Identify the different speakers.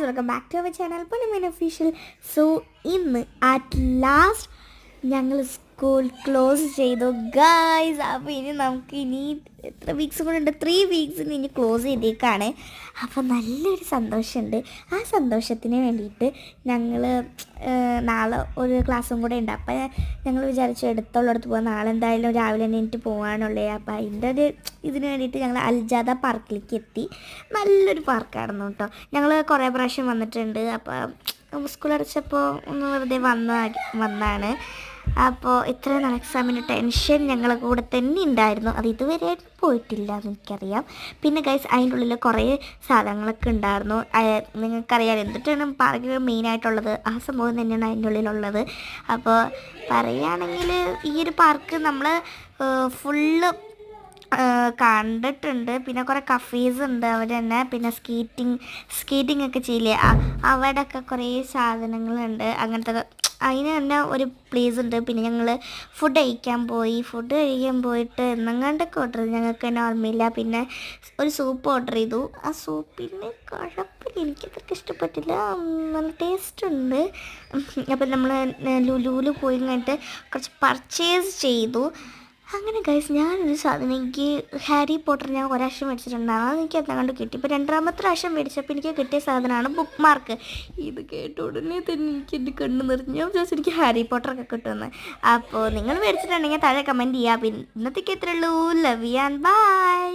Speaker 1: Guys welcome back to our channel Ponnumeen official. So ഇന്ന് at last ഞങ്ങൾ school close ചെയ്തു guys. അപ്പോൾ ഇനി നമുക്ക് എത്ര വീക്സ് കൂടെ ഉണ്ട്, 3 വീക്സിന് ഇനി ക്ലോസ് ചെയ്തേക്കാണ്. അപ്പോൾ നല്ലൊരു സന്തോഷമുണ്ട്. ആ സന്തോഷത്തിന് വേണ്ടിയിട്ട് ഞങ്ങൾ നാളെ ഒരു ക്ലാസ്സും കൂടെ ഉണ്ട്. അപ്പോൾ ഞങ്ങൾ വിചാരിച്ചു അടുത്തുള്ളടത്ത് പോകാൻ. നാളെ എന്തായാലും രാവിലെ എണീറ്റ് പോകാനുള്ളത്. അപ്പോൾ അതിൻ്റെ ഒരു ഇതിന് വേണ്ടിയിട്ട് ഞങ്ങൾ അൽജാദ പാർക്കിലേക്ക് എത്തി. നല്ലൊരു പാർക്കായിരുന്നു കേട്ടോ. ഞങ്ങൾ കുറേ പ്രാവശ്യം വന്നിട്ടുണ്ട്. അപ്പോൾ സ്കൂൾ അടച്ചപ്പോൾ ഒന്ന് വെറുതെ വന്നാണ്. അപ്പോൾ ഇത്രയും നാൾ എക്സാമിൻ്റെ ടെൻഷൻ ഞങ്ങളെ കൂടെ തന്നെ ഉണ്ടായിരുന്നു. അത് ഇതുവരെയായിട്ട് പോയിട്ടില്ല എന്നെനിക്കറിയാം. പിന്നെ ഗൈസ് അതിൻ്റെ ഉള്ളിൽ കുറേ സാധനങ്ങളൊക്കെ ഉണ്ടായിരുന്നു. നിങ്ങൾക്കറിയാം എന്തിട്ടാണ് പാർക്കിൽ മെയിനായിട്ടുള്ളത്. ആ സംഭവം തന്നെയാണ് അതിൻ്റെ ഉള്ളിലുള്ളത്. അപ്പോൾ പറയുകയാണെങ്കിൽ ഈ ഒരു പാർക്ക് നമ്മൾ ഫുള്ള് കണ്ടിട്ടുണ്ട്. പിന്നെ കുറേ കഫേസ് ഉണ്ട് അവിടെ തന്നെ. പിന്നെ സ്കേറ്റിംഗ് ഒക്കെ ചെയ്യില്ലേ, അവിടെയൊക്കെ കുറേ സാധനങ്ങളുണ്ട്. അങ്ങനത്തെ അതിന് തന്നെ ഒരു പ്ലേസ് ഉണ്ട്. പിന്നെ ഞങ്ങൾ ഫുഡ് കഴിക്കാൻ പോയിട്ട് എന്നെങ്ങാണ്ടൊക്കെ ഓർഡർ ചെയ്തു. ഞങ്ങൾക്ക് തന്നെ ഓർമ്മയില്ല. പിന്നെ ഒരു സൂപ്പ് ഓർഡർ ചെയ്തു. ആ സൂപ്പിന് കുഴപ്പമില്ല, എനിക്കത്രയ്ക്ക് ഇഷ്ടപ്പെട്ടില്ല. നല്ല ടേസ്റ്റ് ഉണ്ട്. അപ്പം നമ്മൾ ലുലുവിൽ പോയി കഴിഞ്ഞിട്ട് കുറച്ച് പർച്ചേസ് ചെയ്തു. അങ്ങനെ ഗൈസ് ഞാനൊരു സാധനം, എനിക്ക് ഹാരി പോട്ടർ ഞാൻ ഒരാവശ്യം മേടിച്ചിട്ടുണ്ടാകും. അത് എനിക്ക് എത്താണ്ട് കിട്ടി. ഇപ്പോൾ 2ാമത്തെ പ്രാവശ്യം മേടിച്ചപ്പോൾ എനിക്ക് കിട്ടിയ സാധനമാണ് ബുക്ക് മാർക്ക്. ഇത് കേട്ട ഉടനെ തന്നെ എനിക്ക് എൻ്റെ കണ്ണ് നിറഞ്ഞു. ഞാൻ വിചാരിച്ചു എനിക്ക് ഹാരി പോട്ടറൊക്കെ കിട്ടുമെന്ന്. അപ്പോൾ നിങ്ങൾ മേടിച്ചിട്ടുണ്ടെങ്കിൽ താഴെ കമൻറ്റ് ചെയ്യുക. പിന്നെ ഇന്നത്തേക്ക് എത്രയുള്ളൂ. Love you and by.